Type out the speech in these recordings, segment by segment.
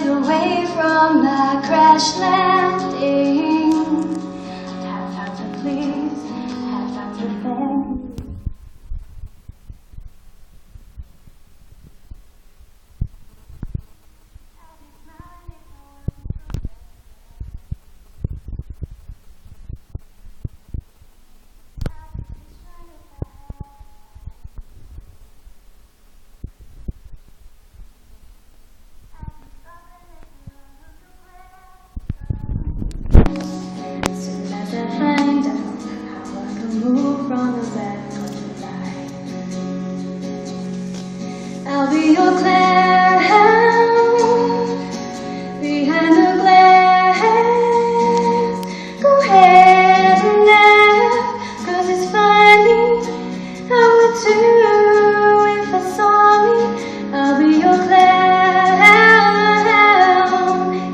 away from my crash landing. I'd have time to please, have time to thank. Soon as I find out how I can move from the back of the line, I'll be your clown behind the glass. Go ahead and laugh, 'cause it's funny. I would too if I saw me. I'll be your clown,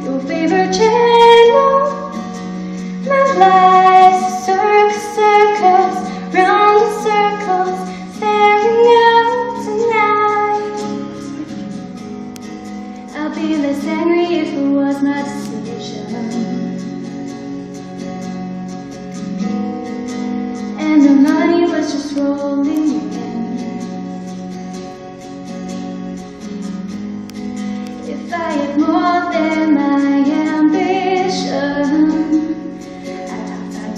your favorite channel. My life's a circus, round the circles, staring out tonight. I'll be less angry if it was my decision, and the money was just rolling in. If I had more than my ambition,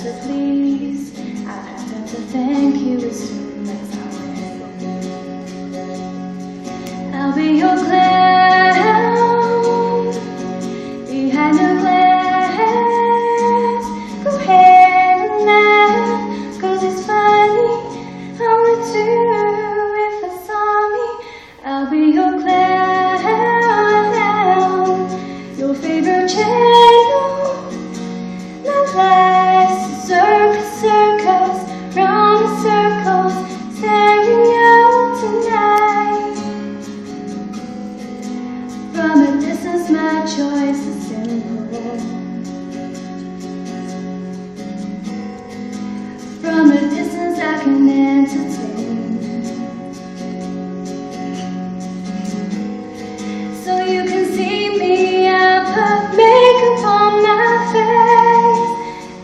to please, I'll have time to thank you as soon as I will. I'll be your clown behind the glass. Go ahead and laugh, 'cause it's funny. I would too if I saw me. I'll be your clown, your favorite channel. My life's circus, circus, round the circles, staring out tonight. From a distance, my choice is simple. From a distance, I can entertain. So you can see me, I put makeup on my face.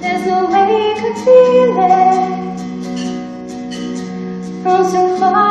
There's no way you could feel it from so far